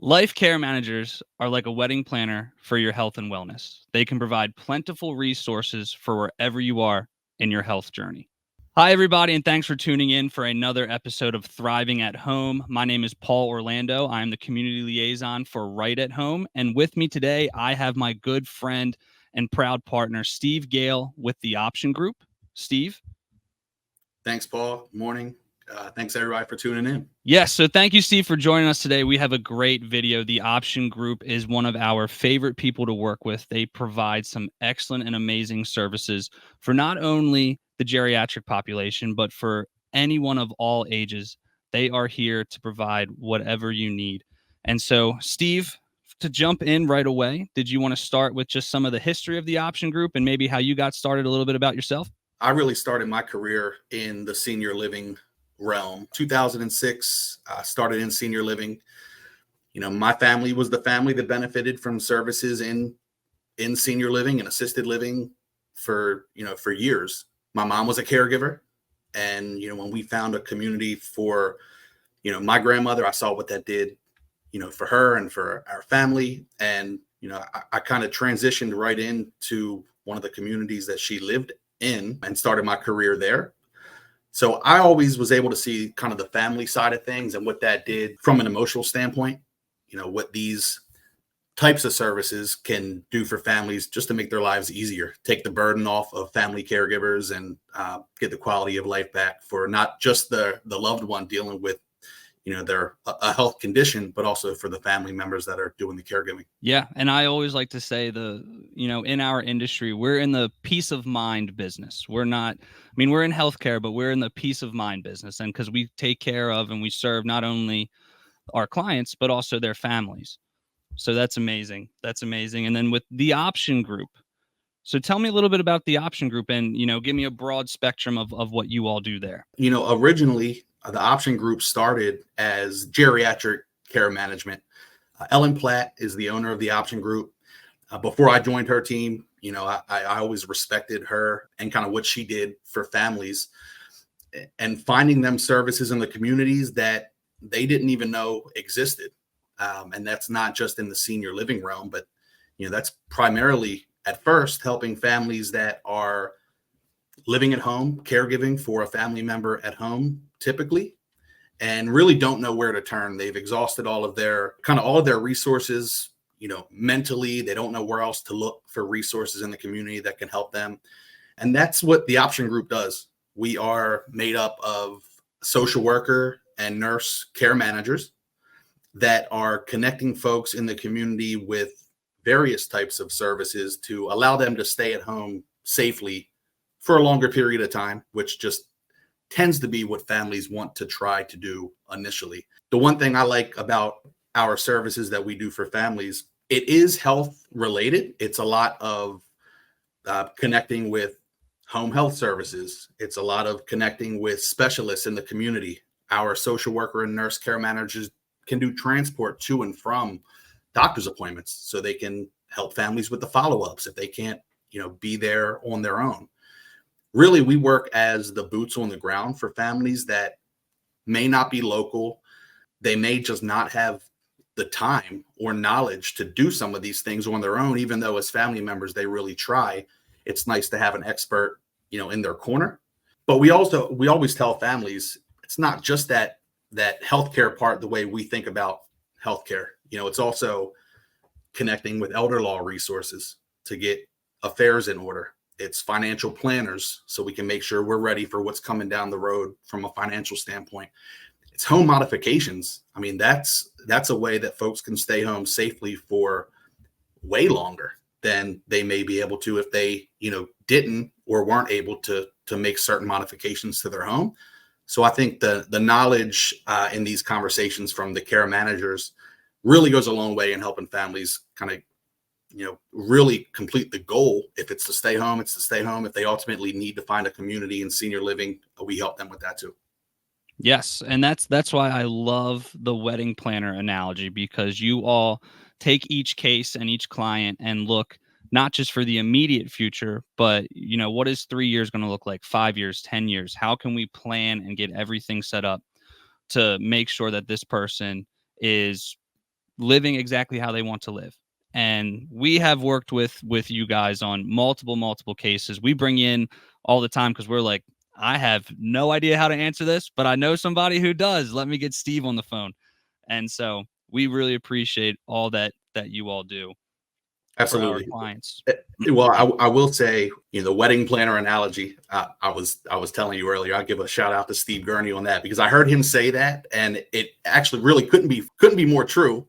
Life care managers are like a wedding planner for your health and wellness. They can provide plentiful resources for wherever you are in your health journey. Hi, everybody, and thanks for tuning in for another episode of Thriving at Home. My name is Paul Orlando. I'm the community liaison for Right at Home. And with me today, I have my good friend and proud partner, Steve Gale, with the Option Group. Steve? Thanks, Paul. Morning. Thanks, everybody, for tuning in. Yes, so thank you, Steve, for joining us today. We have a great video. The Option Group is one of our favorite people to work with. They provide some excellent and amazing services for not only the geriatric population, but for anyone of all ages. They are here to provide whatever you need. And so, Steve, to jump in right away, did you want to start with just some of the history of the Option Group and maybe how you got started, a little bit about yourself? I really started my career in the senior living realm. 2006, started in senior living. My family was the family that benefited from services in senior living and assisted living for years. My mom was a caregiver, and when we found a community for my grandmother, I saw what that did for her and for our family. And I kind of transitioned right into one of the communities that she lived in and started my career there. So I always was able to see kind of the family side of things and what that did from an emotional standpoint, what these types of services can do for families just to make their lives easier, take the burden off of family caregivers, and get the quality of life back for not just the loved one dealing with their a health condition, but also for the family members that are doing the caregiving. Yeah, and I always like to say in our industry, we're in the peace of mind business. We're not, we're in healthcare, but we're in the peace of mind business. And because we take care of and we serve not only our clients, but also their families. So that's amazing. That's amazing. And then with the Option Group. So tell me a little bit about the Option Group and, give me a broad spectrum of what you all do there. Originally, the Option Group started as geriatric care management. Ellen Platt is the owner of the Option Group. Before I joined her team, I always respected her and kind of what she did for families, and finding them services in the communities that they didn't even know existed. And that's not just in the senior living realm, but that's primarily at first helping families that are living at home, caregiving for a family member at home, typically, and really don't know where to turn. They've exhausted all of their resources, mentally. They don't know where else to look for resources in the community that can help them. And that's what the Option Group does. We are made up of social worker and nurse care managers that are connecting folks in the community with various types of services to allow them to stay at home safely for a longer period of time, which just tends to be what families want to try to do initially. The one thing I like about our services that we do for families, it is health related. It's a lot of connecting with home health services. It's a lot of connecting with specialists in the community. Our social worker and nurse care managers can do transport to and from doctor's appointments, so they can help families with the follow-ups if they can't, be there on their own. Really, we work as the boots on the ground for families that may not be local. They may just not have the time or knowledge to do some of these things on their own, even though as family members, they really try. It's nice to have an expert, in their corner. But we always tell families, it's not just that healthcare part, the way we think about healthcare. It's also connecting with elder law resources to get affairs in order. It's financial planners, so we can make sure we're ready for what's coming down the road from a financial standpoint. It's home modifications. That's a way that folks can stay home safely for way longer than they may be able to if they, didn't or weren't able to make certain modifications to their home. So I think the knowledge in these conversations from the care managers really goes a long way in helping families kind of, really complete the goal. If it's to stay home, it's to stay home. If they ultimately need to find a community in senior living, we help them with that too. Yes, and that's why I love the wedding planner analogy, because you all take each case and each client and look not just for the immediate future, but what is 3 years going to look like, 5 years, 10 years? How can we plan and get everything set up to make sure that this person is living exactly how they want to live. And we have worked with you guys on multiple cases. We bring you in all the time because we're like, I have no idea how to answer this, but I know somebody who does. Let me get Steve on the phone. And so we really appreciate all that you all do for our Absolutely. clients. Well, I will say, the wedding planner analogy. I was telling you earlier. I'll give a shout out to Steve Gurney on that, because I heard him say that, and it actually really couldn't be more true.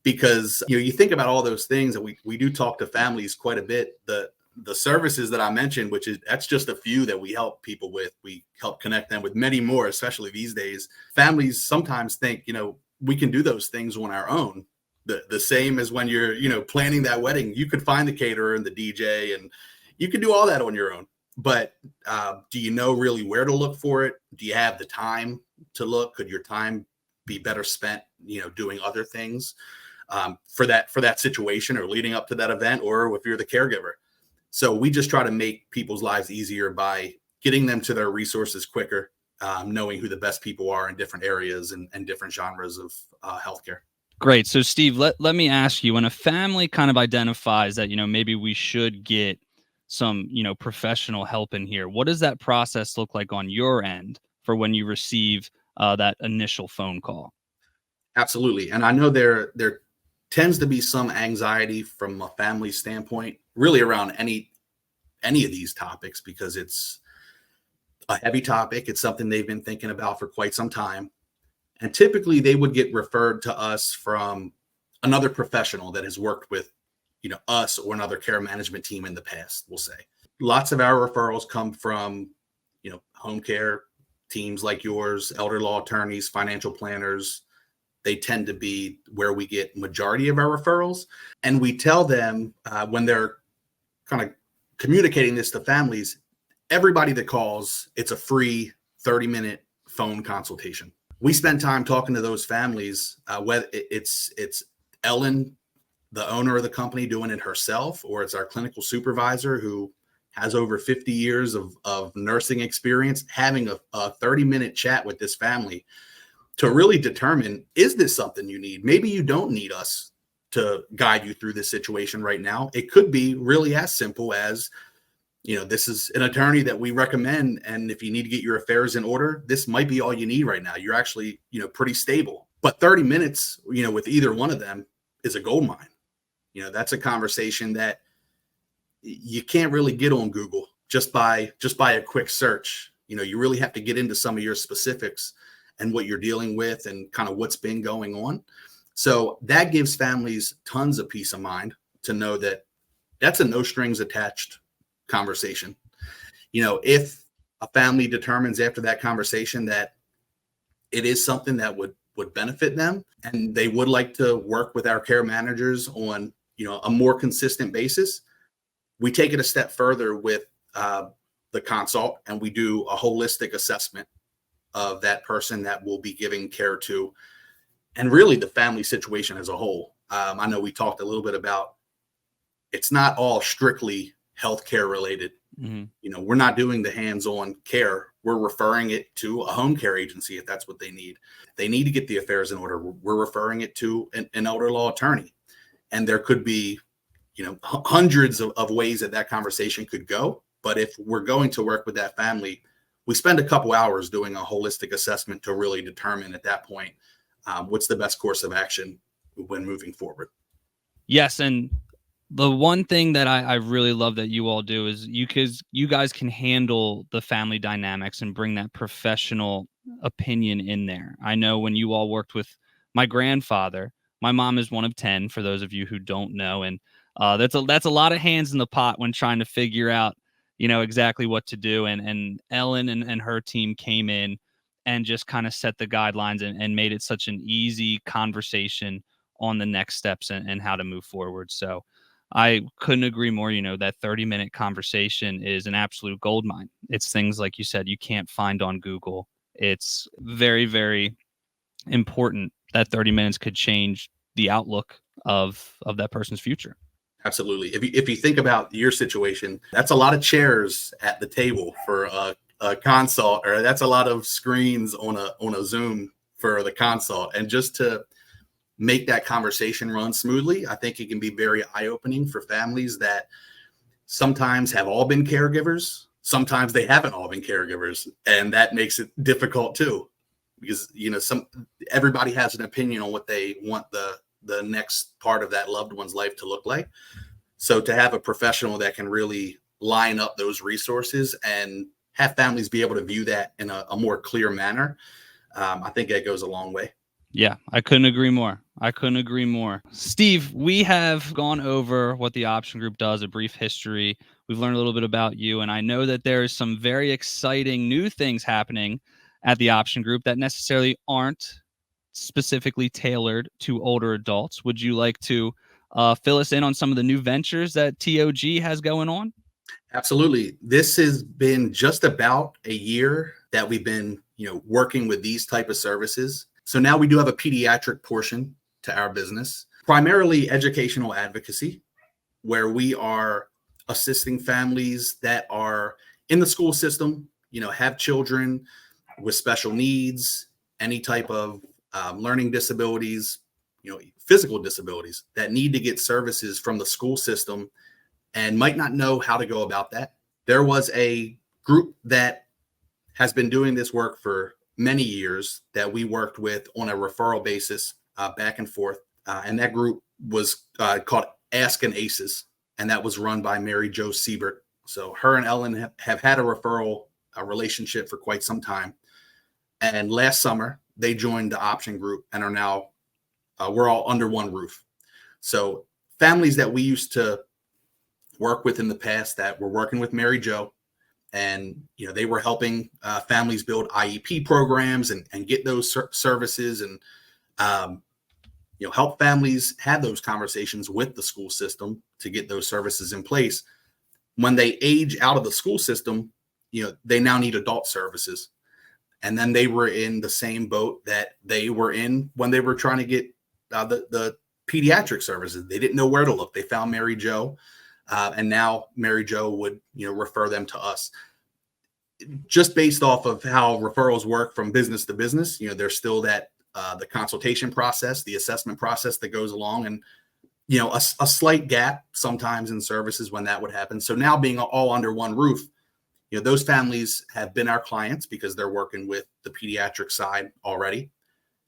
Because you think about all those things, and we do talk to families quite a bit. The services that I mentioned, that's just a few that we help people with. We help connect them with many more, especially these days. Families sometimes think, we can do those things on our own. The same as when you're, planning that wedding. You could find the caterer and the DJ, and you can do all that on your own. But do you know really where to look for it? Do you have the time to look? Could your time be better spent, doing other things for that situation, or leading up to that event, or if you're the caregiver? So we just try to make people's lives easier by getting them to their resources quicker, knowing who the best people are in different areas and different genres of healthcare. Great. So Steve, let me ask you, when a family kind of identifies that, maybe we should get some, professional help in here, what does that process look like on your end for when you receive that initial phone call? Absolutely. And I know there tends to be some anxiety from a family standpoint, really around any of these topics, because it's a heavy topic. It's something they've been thinking about for quite some time. And typically they would get referred to us from another professional that has worked with, us or another care management team in the past, we'll say. Lots of our referrals come from, home care teams like yours, elder law attorneys, financial planners. They tend to be where we get majority of our referrals. And we tell them when they're kind of communicating this to families, everybody that calls, it's a free 30-minute phone consultation. We spend time talking to those families, whether it's Ellen, the owner of the company, doing it herself, or it's our clinical supervisor who has over 50 years of nursing experience, having a 30-minute chat with this family to really determine, is this something you need? Maybe you don't need us to guide you through this situation right now. It could be really as simple as, this is an attorney that we recommend, and if you need to get your affairs in order, this might be all you need right now. You're actually, pretty stable. But 30 minutes, with either one of them is a gold mine. That's a conversation that you can't really get on Google just by a quick search. You really have to get into some of your specifics and what you're dealing with and kind of what's been going on. So that gives families tons of peace of mind to know that that's a no strings attached conversation. If a family determines after that conversation that it is something that would benefit them, and they would like to work with our care managers on, a more consistent basis, we take it a step further with the consult, and we do a holistic assessment of that person that we'll be giving care to, and really the family situation as a whole. I know we talked a little bit about, it's not all strictly healthcare related. Mm-hmm. We're not doing the hands-on care. We're referring it to a home care agency if that's what they need. They need to get the affairs in order. We're referring it to an elder law attorney. And there could be, hundreds of ways that conversation could go. But if we're going to work with that family, we spend a couple hours doing a holistic assessment to really determine at that point what's the best course of action when moving forward. Yes, and the one thing that I really love that you all do is you guys can handle the family dynamics and bring that professional opinion in there. I know when you all worked with my grandfather, my mom is one of 10, for those of you who don't know, and that's a lot of hands in the pot when trying to figure out, exactly what to do. And Ellen and her team came in and just kind of set the guidelines and made it such an easy conversation on the next steps and how to move forward. So I couldn't agree more. That 30-minute conversation is an absolute gold mine. It's things, like you said, you can't find on Google. It's very, very important. That 30 minutes could change the outlook of that person's future. Absolutely. If you think about your situation, that's a lot of chairs at the table for a consult, or that's a lot of screens on a Zoom for the consult. And just to make that conversation run smoothly. I think it can be very eye-opening for families that sometimes have all been caregivers. Sometimes they haven't all been caregivers, and that makes it difficult too, because everybody has an opinion on what they want the next part of that loved one's life to look like. So to have a professional that can really line up those resources and have families be able to view that in a more clear manner, I think that goes a long way. Yeah, I couldn't agree more. I couldn't agree more. Steve, we have gone over what the option group does, a brief history. We've learned a little bit about you, and I know that there is some very exciting new things happening at the option group that necessarily aren't specifically tailored to older adults. Would you like to fill us in on some of the new ventures that TOG has going on? Absolutely. This has been just about a year that we've been, working with these type of services. So now we do have a pediatric portion to our business, primarily educational advocacy, where we are assisting families that are in the school system, have children with special needs, any type of learning disabilities, physical disabilities that need to get services from the school system and might not know how to go about that. There was a group that has been doing this work for many years that we worked with on a referral basis back and forth. And that group was called Ask an ACEs, and that was run by Mary Jo Siebert. So her and Ellen have had a relationship for quite some time. And last summer, they joined the option group and are now, we're all under one roof. So families that we used to work with in the past that were working with Mary Jo, and they were helping families build IEP programs and get those services and help families have those conversations with the school system to get those services in place. When they age out of the school system, they now need adult services. And then they were in the same boat that they were in when they were trying to get the pediatric services. They didn't know where to look. They found Mary Jo. And now Mary Jo would, refer them to us. Just based off of how referrals work from business to business, there's still that the consultation process, the assessment process that goes along, and a slight gap sometimes in services when that would happen. So now being all under one roof, those families have been our clients because they're working with the pediatric side already.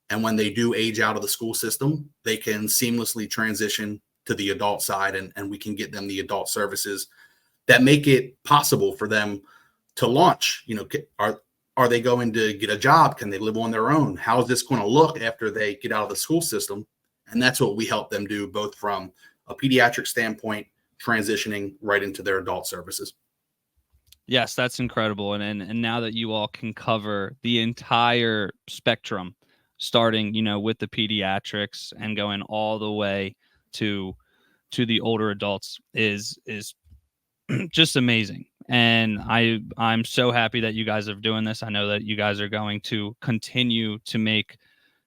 And when they do age out of the school system, they can seamlessly transition to the adult side, and we can get them the adult services that make it possible for them to launch. Are they going to get a job? Can they live on their own? How is this going to look after they get out of the school system? And that's what we help them do, both from a pediatric standpoint, transitioning right into their adult services. Yes, that's incredible. And now that you all can cover the entire spectrum, starting, with the pediatrics and going all the way to the older adults is just amazing. And I'm so happy that you guys are doing this. I know that you guys are going to continue to make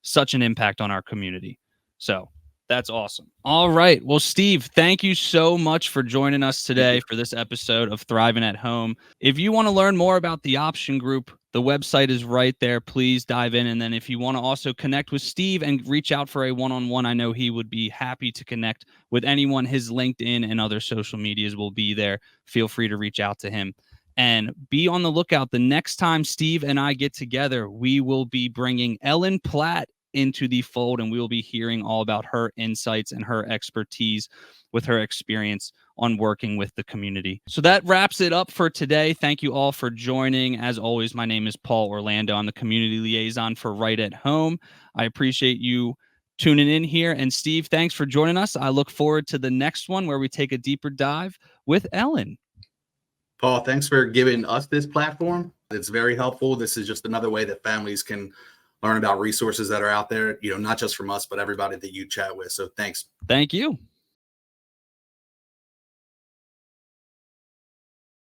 such an impact on our community. So that's awesome. All right. Well, Steve, thank you so much for joining us today for this episode of Thriving at Home. If you want to learn more about the option group, the website is right there. Please dive in. And then if you want to also connect with Steve and reach out for a one-on-one, I know he would be happy to connect with anyone. His LinkedIn and other social medias will be there. Feel free to reach out to him. And be on the lookout. The next time Steve and I get together, we will be bringing Ellen Platt into the fold, and we will be hearing all about her insights and her expertise with her experience on working with the community. So that wraps it up for today. Thank you all for joining. As always, my name is Paul Orlando. I'm the community liaison for Right at Home. I appreciate you tuning in here. And Steve, thanks for joining us. I look forward to the next one where we take a deeper dive with Ellen. Paul, thanks for giving us this platform. It's very helpful. This is just another way that families can learn about resources that are out there, not just from us, but everybody that you chat with. So thanks. Thank you.